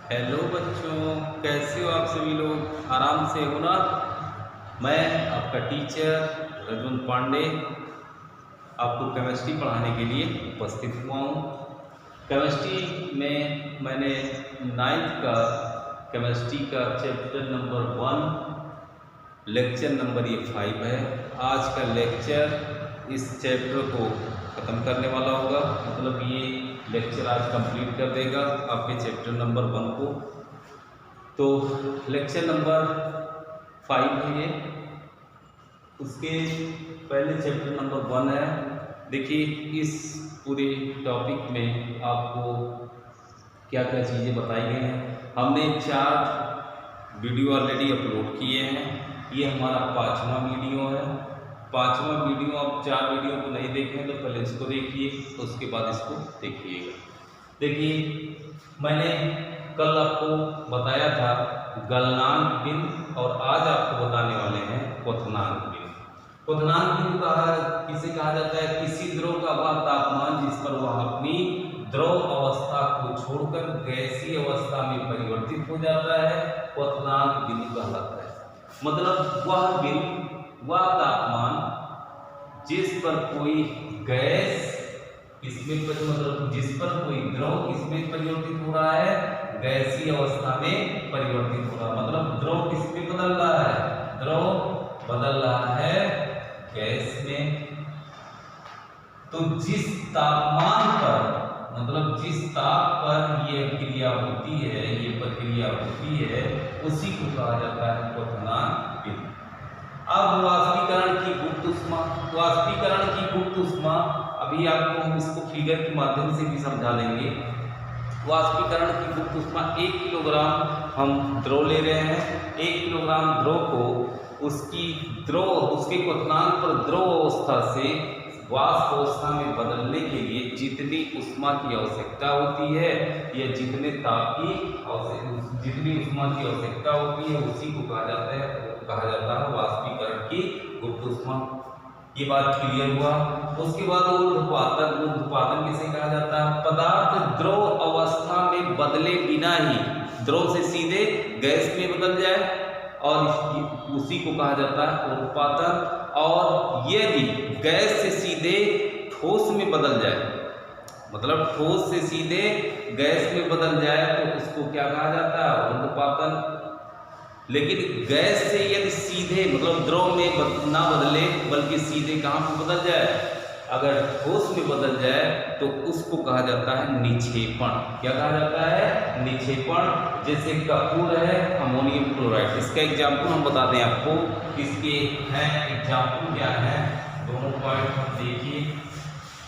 Hello बच्चों, कैसे हो आप सभी लोग? आराम से हो ना? मैं आपका टीचर रजन पांडे आपको केमिस्ट्री पढ़ाने के लिए उपस्थित हुआ हूँ। केमिस्ट्री में मैंने 9th का केमिस्ट्री का चैप्टर नंबर 1 लेक्चर नंबर ये 5 है। आज का लेक्चर इस चैप्टर को ख़त्म करने वाला होगा, मतलब ये लेक्चर आज कंप्लीट कर देगा आपके चैप्टर नंबर 1 को। तो लेक्चर नंबर 5 है ये, उसके पहले चैप्टर नंबर 1 है। देखिए, इस पूरे टॉपिक में आपको क्या क्या चीज़ें बताई गई हैं। हमने 4 वीडियो ऑलरेडी अपलोड किए हैं। ये हमारा 5वां वीडियो है। 5वां वीडियो, आप 4 वीडियो को नहीं देखें तो पहले इसको देखिए, तो उसके बाद इसको देखिएगा। देखिए, मैंने कल आपको बताया था गलनांक बिंदु, और आज आपको बताने वाले हैं क्वथनांक बिंदु। क्वथनांक बिंदु किसे कहा जाता है? किसी द्रव का वह तापमान जिस पर वह अपनी द्रव अवस्था को छोड़कर गैसीय अवस्था में परिवर्तित हो जाता है, क्वथनांक बिंदु कहलाता है। मतलब वह बिंदु, वह तापमान जिस पर कोई गैस मतलब जिस पर कोई द्रव किसमें परिवर्तित हो रहा है? गैसीय अवस्था में परिवर्तित हो रहा है। मतलब द्रव किसमें बदल रहा है? द्रव बदल रहा है गैस में। तो जिस तापमान पर, मतलब जिस ताप पर ये क्रिया होती है, ये प्रक्रिया होती है, उसी को कहा जाता है क्वथनांक बिंदु। अब वाष्पीकरण की गुप्त ऊष्मा, वाष्पीकरण की गुप्त ऊष्मा अभी आपको हम इसको फिगर के माध्यम से भी समझा देंगे। वाष्पीकरण की गुप्त ऊष्मा 1 किलोग्राम हम द्रव ले रहे हैं। 1 किलोग्राम द्रव को उसके क्वथनांक पर द्रव अवस्था से वाष्प अवस्था में बदलने के लिए जितनी ऊष्मा की आवश्यकता होती है, या जितने ताप की जितनी ऊष्मा की आवश्यकता होती है, उसी को कहा जाता है वाष्पीकरण की गुप्त ऊष्मा। ये बात क्लियर हुआ। उसके बाद ऊर्ध्वपातन किसे कहा जाता है? पदार्थ द्रव अवस्था में बदले बिना ही द्रव से सीधे गैस में बदल जाए, और उसी को कहा जाता है ऊर्ध्वपातन। और यदि गैस से सीधे ठोस में बदल जाए, मतलब ठोस से सीधे गैस में बदल जाए, तो उसको क्या कहा जाता है? ऊर्ध्वपातन। लेकिन गैस से यदि सीधे, मतलब द्रव में ना बदले, बल्कि सीधे कहाँ पर बदल जाए? अगर ठोस में बदल जाए तो उसको कहा जाता है निक्षेपण। क्या कहा जाता है? निक्षेपण। जैसे कपूर है अमोनियम क्लोराइड, इसका एग्जाम्पल हम बता दें आपको। इसके हैं एग्जाम्पल क्या है, दोनों पॉइंट हम देखिए।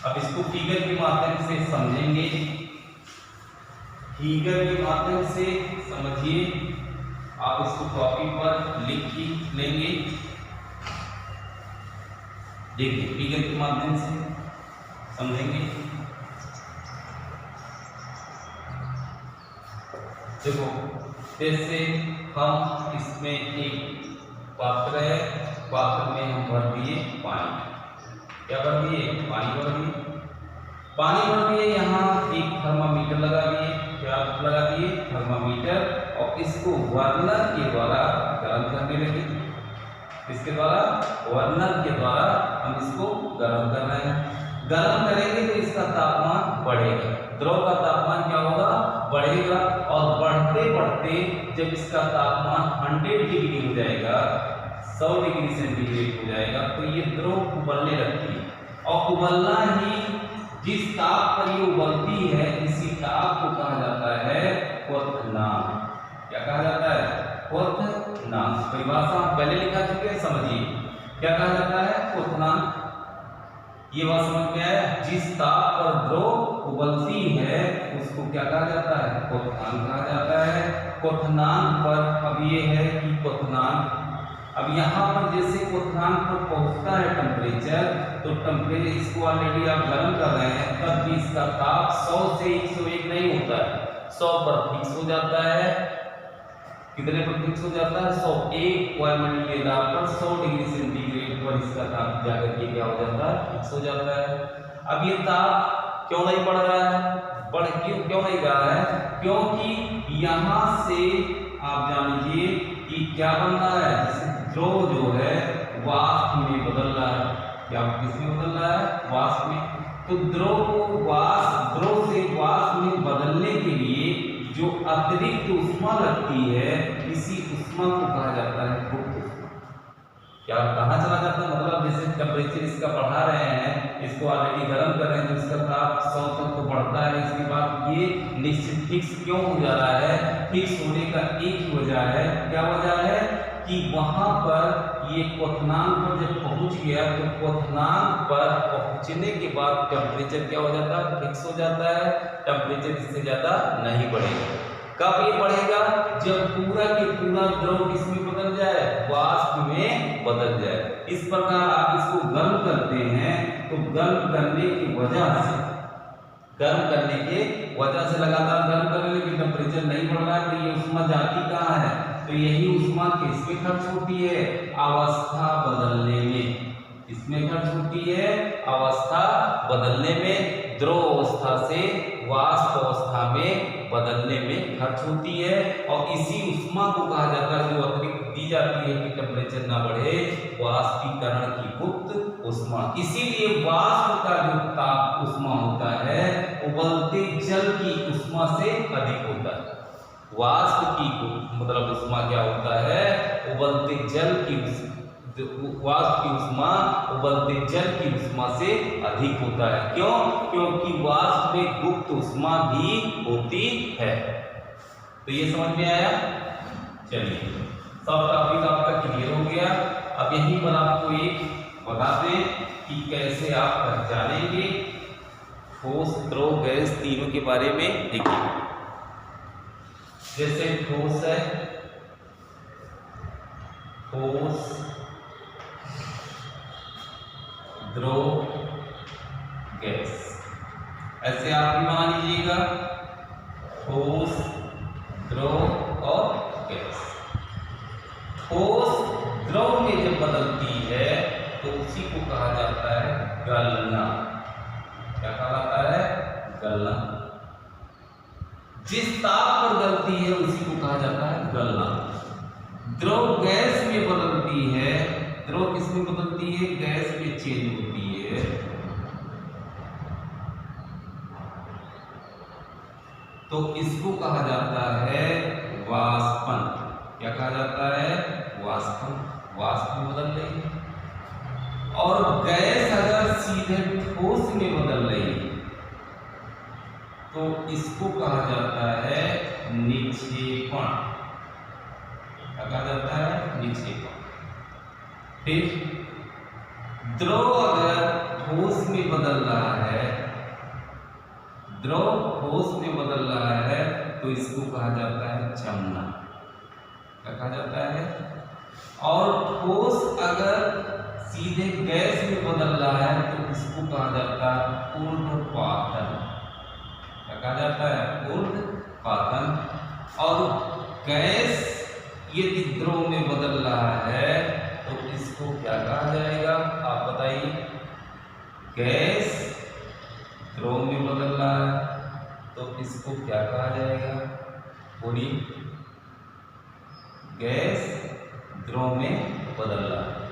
अब इसको फिगर के माध्यम से समझेंगे। फिगर के माध्यम से समझिए। आप इसको कॉपी पर लिख लेंगे। देखिए, फिगर के माध्यम से समझेंगे। देखो, जैसे हम इसमें एक पात्र है, पात्र में हम भर दिए पानी। क्या भर दिए? पानी भर दिए। पानी भर दिए, यहाँ एक थर्मामीटर लगा दिए। क्या लगा दिए? थर्मामीटर। और इसको वर्नर के द्वारा गर्म करने लगे। इसके द्वारा, वर्नर के द्वारा हम इसको गर्म कर रहे हैं। गर्म करेंगे तो इसका तापमान बढ़ेगा, द्रव का तापमान क्या होगा? बढ़ेगा। और बढ़ते बढ़ते जब इसका तापमान 100 डिग्री हो जाएगा, 100 डिग्री सेंटीग्रेड हो जाएगा, तो ये द्रव उबलने लगती है। और उबलना ही, जिस ताप पर ये उबलती है, इसी ताप को कहा जाता है क्वथनांक। क्या कहा जाता है? क्वथनांक। परिभाषा हम पहले लिखा चुके हैं, समझिए। क्या कहा जाता है? क्वथनांक। ये बात समझ में आया? जिस ताप पर द्रव उबलती है उसको क्या कहा जाता है? क्वथनांक कहा जाता है। क्वथनांक पर अब ये है कि क्वथनांक, अब यहाँ पर जैसे क्वथनांक पर पहुंचता है टेम्परेचर, तो टेम्परेचर इसको ऑलरेडी आप गर्म कर रहे हैं, तब भी इसका ताप 100 से 101 नहीं होता है, 100 पर फिक्स हो जाता है। कितने पर फिक्स हो जाता है? 101 वायुमंडलीय के आधार पर 100 डिग्री सेंटीग्रेड पर इसका ताप जाकर के क्या हो जाता है? फिक्स हो जाता है। अब ये ताप क्यों नहीं बढ़ रहा है? क्यों नहीं रहा है? क्योंकि यहाँ से आप जान लीजिए कि क्या बन रहा है, जैसे द्रव जो है वाष्प में बदल रहा है। क्या किसमें बदल रहा है? वाष्प में। तो द्रव से वाष्प में बदलने के लिए जो अतिरिक्त ऊष्मा लगती है, इसी ऊष्मा को कहा जाता है गुप्त ऊष्मा। क्या कहाँ चला जाता है? मतलब जैसे टेम्परेचर इसका बढ़ा रहे हैं, इसको ऑलरेडी गर्म कर रहे हैं, तो इसका ताप 100 तक तो बढ़ता है। इसके बाद ये निश्चित फिक्स क्यों हो जा रहा है? फिक्स होने का एक ही वजह है। क्या वजह है? कि वहां पर ये क्वथनांक पर जब पहुंच गया, तो क्वथनांक पर पहुंचने के बाद टेम्परेचर क्या हो जाता है? फिक्स हो जाता है। टेम्परेचर इससे ज्यादा नहीं बढ़ेगा। कब ये बढ़ेगा? जब पूरा के पूरा द्रव किसमें बदल जाए? वाष्प में बदल जाए। इस प्रकार आप इसको गर्म करते हैं, तो गर्म करने की वजह से लगातार गर्म करने लेकिन टेम्परेचर नहीं बढ़ रहा है, तो ये ऊष्मा जाती कहाँ है? तो यही ऊष्मा किसमें खर्च होती है? अवस्था बदलने में। इसमें खर्च होती है अवस्था बदलने में, द्रव अवस्था से वाष्प अवस्था में बदलने में खर्च होती है। और इसी ऊष्मा को कहा जाता है, जो अतिरिक्त दी जाती है कि टेम्परेचर ना बढ़े, वाष्पीकरण की गुप्त ऊष्मा। इसीलिए वाष्प का जो ताप ऊष्मा होता है, उबलते जल की ऊष्मा से अधिक होता है। वाष्प की मतलब ऊष्मा क्या होता है? उबलते जल की वाष्प की ऊष्मा उबलते जल की ऊष्मा से अधिक होता है। क्यों? क्योंकि वाष्प में गुप्त ऊष्मा भी होती है। तो ये समझ में आया? चलिए, सब टॉपिक आपका क्लियर हो गया। अब यहीं पर आपको एक बताते हैं कि कैसे आप पहचानेंगे ठोस, द्रव, गैस तीनों के बारे में। देखिए, जैसे ठोस है, ठोस, द्रव, गैस, ऐसे आप भी मान लीजिएगा, ठोस, द्रव और गैस। ठोस द्रव में जब बदलती है तो उसी को कहा जाता है गलना। क्या कहा जाता है? गलना। जिस ताप पर गलती है उसी को कहा जाता है गलना। द्रव गैस में बदलती है, द्रव किसमें बदलती है? गैस में चेंज होती है, तो इसको कहा जाता है वाष्पन। क्या कहा जाता है? वाष्पन। वाष्प में बदल रही है। और गैस अगर सीधे ठोस में बदल रही है तो इसको कहा जाता है निक्षेपण। क्या कहा जाता है? निक्षेपण। फिर द्रव अगर ठोस में बदल रहा है, द्रव ठोस में बदल रहा है, तो इसको कहा जाता है जमना। क्या कहा जाता है? और ठोस अगर सीधे गैस में बदल रहा है तो इसको कहा जाता है ऊर्ध्वपातन। क्या कहा जाता है? ऊर्ध्वपातन। और गैस यदि द्रव में बदल रहा है तो इसको क्या कहा जाएगा? आप बताइए। गैस द्रव में बदल रहा है तो इसको क्या कहा जाएगा? बोलिए। गैस द्रव में बदल रहा है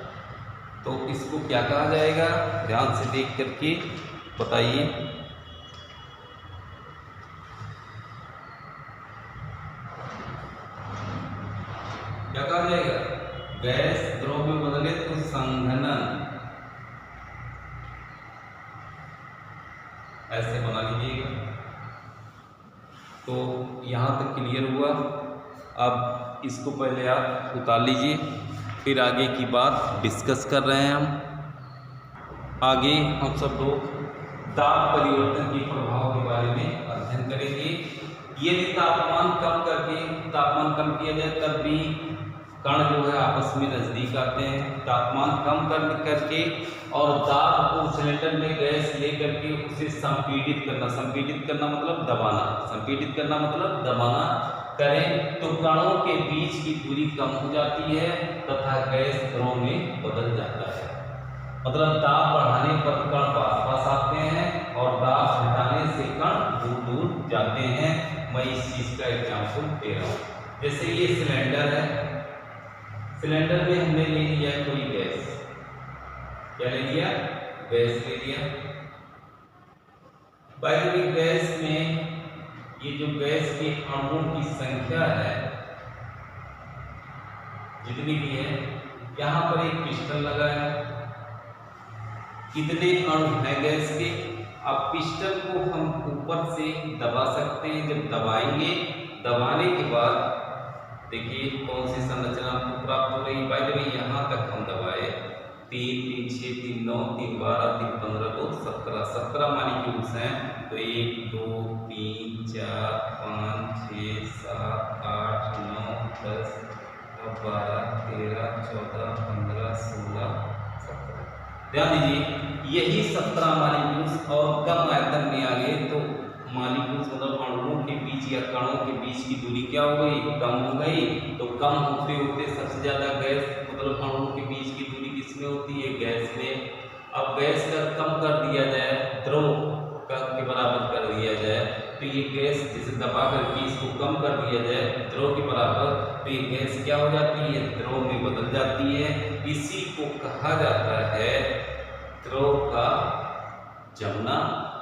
तो इसको क्या कहा जाएगा? ध्यान से देख करके बताइए। क्या कहा जाएगा? गैस द्रव में बदले तो संघनन। ऐसे बना लीजिएगा। तो यहाँ तक क्लियर हुआ। अब इसको पहले आप उतार लीजिए, फिर आगे की बात डिस्कस कर रहे हैं हम। आगे हम सब लोग ताप परिवर्तन के प्रभाव के बारे में अध्ययन करेंगे। यदि तापमान कम किया जाए तब भी कण जो है आपस में नजदीक आते हैं। तापमान कम करके और दाब को सिलेंडर में गैस ले करके उसे संपीड़ित करना मतलब दबाना करें तो कणों के बीच की दूरी कम हो जाती है तथा गैस द्रव में बदल जाता है। मतलब दाब बढ़ाने पर कण पास आते हैं और दाब घटाने से कण दूर दूर जाते हैं। मैं इस चीज का एग्जाम्पल दे रहा हूँ। जैसे ये सिलेंडर है, सिलेंडर में हमने ले लिया कोई गैस, क्या ले लिया, गैस ले लिया। बाय द वे गैस में ये जो गैस के अणुओं की संख्या है जितनी भी है, यहाँ पर एक पिस्टन लगा है, कितने अणु हैं गैस के। अब पिस्टन को हम ऊपर से दबा सकते हैं, जब दबाएंगे, दबाने के बाद देखिए कौन सी संरचना आपको प्राप्त हो रही है। बाय द वे यहाँ तक हम दबाए 3 3 6 3 9 3 12 3 15 2 17 मालिक्यूल्स हैं। तो 1 2 3 4 5 6 7 8 9 10 12 13 14 15 16 17। ध्यान दीजिए, यही 17 मालिक्यूल्स और कम आयतन में आ गए तो मालिक्यूल्स मतलब अणुओं के बीच या कणों के बीच की दूरी क्या हो गई, कम हो गई। तो कम होते होते सबसे ज्यादा गैस मतलब अणुओं के बीच की दूरी किसमें होती है, गैस में। अब गैस का कम कर दिया जाए, द्रव का के बराबर कर दिया जाए, तो ये गैस जिसे दबा करके इसको कम कर दिया जाए द्रव के बराबर, तो ये गैस क्या हो जाती है, द्रव में बदल जाती है। इसी को कहा जाता है द्रव का जमना।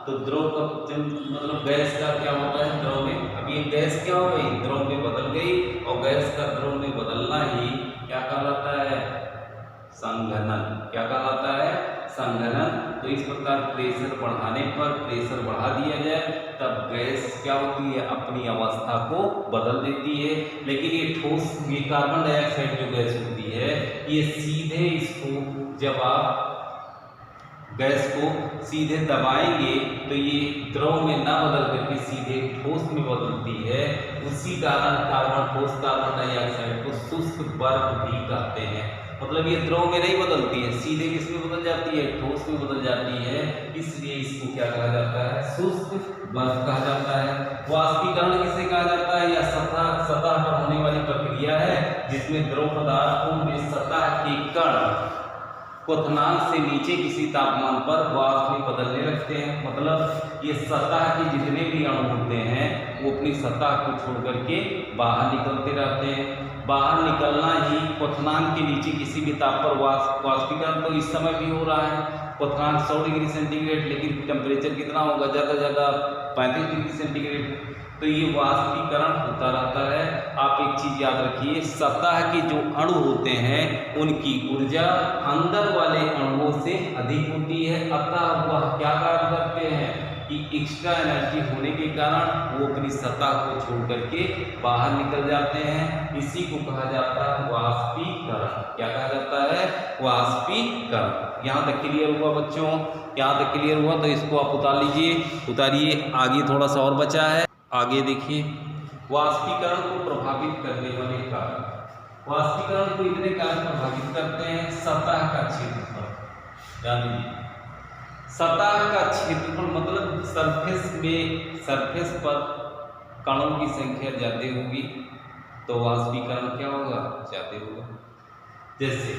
तो द्रव का मतलब गैस का क्या होता है, द्रव में। अब ये गैस क्या हो गई, द्रव में बदल गई, और गैस का द्रव में बदलना ही क्या कहलाता है, संघनन। क्या कहलाता है, संघनन। तो इस प्रकार प्रेशर बढ़ाने पर, प्रेशर बढ़ा दिया जाए तब गैस क्या होती है, अपनी अवस्था को बदल देती है। लेकिन ये ठोस, ये कार्बन डाइऑक्साइड जो गैस होती है, ये सीधे इसको जब आप गैस को सीधे दबाएंगे तो ये द्रव में ना बदल करके सीधे ठोस में बदलती है। उसी कारण ठोस कार्बन डाइऑक्साइड को शुष्क बर्फ भी कहते हैं। मतलब ये द्रव में नहीं बदलती है, सीधे किसमें बदल जाती है, ठोस में बदल जाती है। इसलिए इसको क्या कहा जाता है, शुष्क बर्फ कहा जाता है। वाष्पीकरण किसे कहा जाता है, या सतह पर होने वाली प्रक्रिया है जिसमें द्रव पदार्थों में सतह के कण क्वथनांक से नीचे किसी तापमान पर वाष्प में बदलने लगते हैं। मतलब ये सतह के जितने भी अणु होते हैं वो अपनी सतह को छोड़ करके बाहर निकलते रहते हैं। बाहर निकलना ही क्वथनांक के नीचे किसी भी ताप पर वाष्पीकरण तो इस समय भी हो रहा है। क्वथनांक 100 डिग्री सेंटीग्रेड, लेकिन टेम्परेचर कितना होगा, ज़्यादा से ज़्यादा 35 डिग्री सेंटीग्रेड। तो ये वाष्पीकरण होता रहता है। आप एक चीज याद रखिए, सतह के जो अणु होते हैं उनकी ऊर्जा अंदर वाले अणुओं से अधिक होती है। अतः वह क्या कार्य करते हैं कि एक्स्ट्रा एनर्जी होने के कारण वो अपनी सतह को छोड़ करके बाहर निकल जाते हैं। इसी को कहा जाता है वाष्पीकरण। क्या कहा जाता है, वाष्पीकरण। यहाँ तक क्लियर हुआ बच्चों, यहाँ तक क्लियर हुआ तो इसको आप उतार लीजिए, उतारिए। आगे थोड़ा सा और बचा है, आगे देखिए। वाष्पीकरण को प्रभावित करने वाले कारक, वाष्पीकरण को इतने कारक प्रभावित करते हैं। सतह का क्षेत्रफल, ध्यान दीजिए, सतह का क्षेत्रफल मतलब सरफेस पर कणों की संख्या ज्यादा होगी तो वाष्पीकरण क्या होगा, ज्यादा होगा। जैसे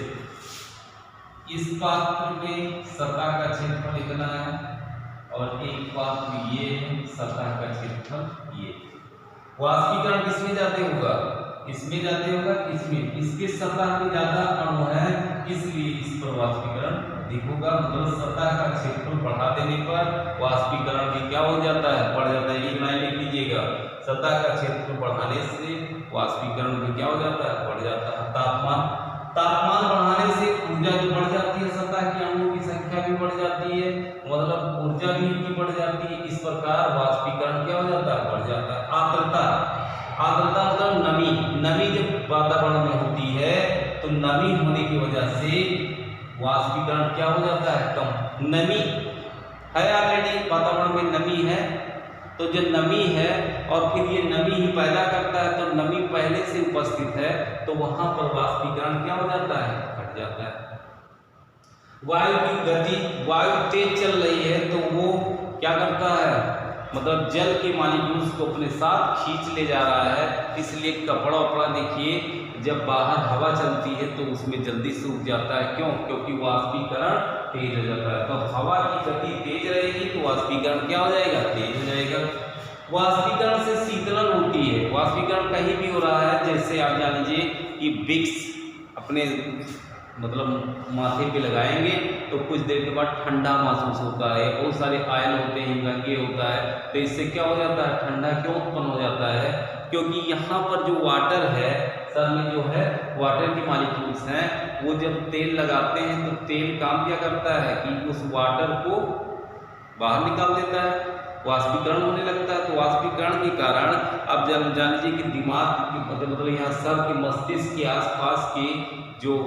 इस पात्र में सतह का क्षेत्रफल इतना है और एक पात्र ये है, सतह का क्षेत्रफल ये। वाष्पीकरण किसमें ज्यादा होगा, इसमें ज्यादा होगा, इसमें। इसके सतह में ज्यादा अणु है इसलिए इस पर वाष्पीकरण अधिक होगा। मतलब सतह का क्षेत्रफल बढ़ा देने पर वाष्पीकरण भी क्या हो जाता है, बढ़ जाता है। एक लाइन लिख लीजिएगा, सतह का क्षेत्रफल बढ़ाने से वाष्पीकरण भी क्या हो जाता है, बढ़ जाता है। तापमान बढ़ाने से ऊर्जा भी बढ़ जाती है, सतह के अणुओं की संख्या भी बढ़ जाती है, मतलब ऊर्जा भी इनकी बढ़ जाती है। इस प्रकार वाष्पीकरण क्या हो जाता है, बढ़ जाता है। आर्द्रता मतलब नमी जब वातावरण में होती है तो नमी होने की वजह से वाष्पीकरण क्या हो जाता है, कम। नमी है, ऑलरेडी वातावरण में नमी है, तो जो नमी है और फिर ये नमी ही पैदा करता है, तो नमी पहले से उपस्थित है तो वहां पर वाष्पीकरण क्या हो जाता है, घट जाता है। वायु की गति, वायु तेज चल रही है तो वो क्या करता है, मतलब जल के मॉलिक्यूल्स को अपने साथ खींच ले जा रहा है। इसलिए कपड़ा वपड़ा देखिए जब बाहर हवा चलती है तो उसमें जल्दी सूख जाता है। क्यों, क्योंकि वाष्पीकरण तेज हो जाता है। तो हवा की गति तेज रहेगी तो वाष्पीकरण क्या हो जाएगा, तेज हो जाएगा। वाष्पीकरण से शीतलन होती है। वाष्पीकरण कहीं भी हो रहा है, जैसे आप जान लीजिए कि विक्स अपने मतलब माथे पे लगाएंगे तो कुछ देर के बाद ठंडा महसूस होता है। बहुत सारे आयल होते हैं, हिमगंगे होता है, तो इससे क्या हो जाता है, ठंडा क्यों उत्पन्न हो जाता है, क्योंकि यहाँ पर जो वाटर है, सर में जो है वाटर की मॉलिक्यूल्स हैं, वो जब तेल लगाते हैं तो तेल काम क्या करता है कि उस वाटर को बाहर निकाल देता है, वाष्पीकरण होने लगता है। तो वाष्पीकरण के कारण अब जब जान लीजिए कि दिमाग मतलब यहाँ सर के मस्तिष्क के आसपास के जो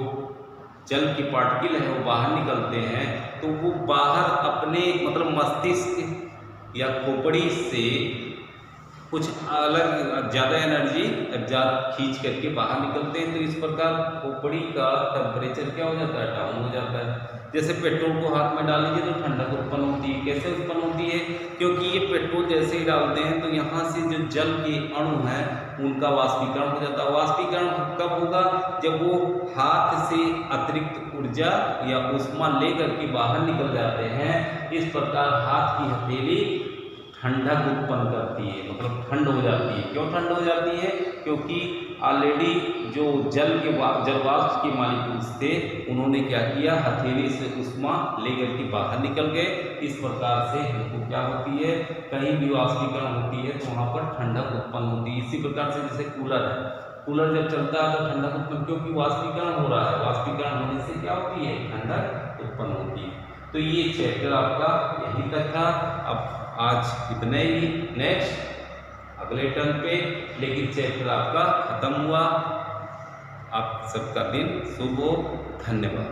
जल के पार्टिकल हैं वो बाहर निकलते हैं, तो वो बाहर अपने मतलब मस्तिष्क या खोपड़ी से कुछ अलग ज़्यादा एनर्जी खींच करके बाहर निकलते हैं। तो इस प्रकार खोपड़ी का टेम्परेचर क्या हो जाता है, डाउन हो जाता है। जैसे पेट्रोल को हाथ में डाल लीजिए तो ठंडक उत्पन्न होती है। कैसे उत्पन्न होती है, क्योंकि ये पेट्रोल जैसे ही डालते हैं तो यहाँ से जो जल के अणु हैं उनका वाष्पीकरण हो जाता है। वाष्पीकरण कब होगा, जब वो हाथ से अतिरिक्त ऊर्जा या ऊष्मा लेकर के बाहर निकल जाते हैं। इस प्रकार हाथ की हथेली ठंडक उत्पन्न करती है, मतलब ठंड हो जाती है। क्यों ठंड हो जाती है, क्योंकि ऑलरेडी जो जलवाष्प के मॉलिक्यूल्स थे उन्होंने क्या किया, हथेली से ऊष्मा लेकर के बाहर निकल गए। इस प्रकार से हमको क्या होती है, कहीं भी वाष्पीकरण होती है तो वहाँ पर ठंडक उत्पन्न होती है। इसी प्रकार से जैसे कूलर है, कूलर जब चलता है तो ठंडक उत्पन्न, क्योंकि वाष्पीकरण हो रहा है, वाष्पीकरण होने से क्या होती है, ठंडक उत्पन्न होती है। तो ये चैप्टर आपका यहीं तक था। अब आज इतने ही, नेक्स्ट अगले टर्न पे लेकिन चैप्टर आपका खत्म हुआ। आप सबका दिन शुभ हो, धन्यवाद।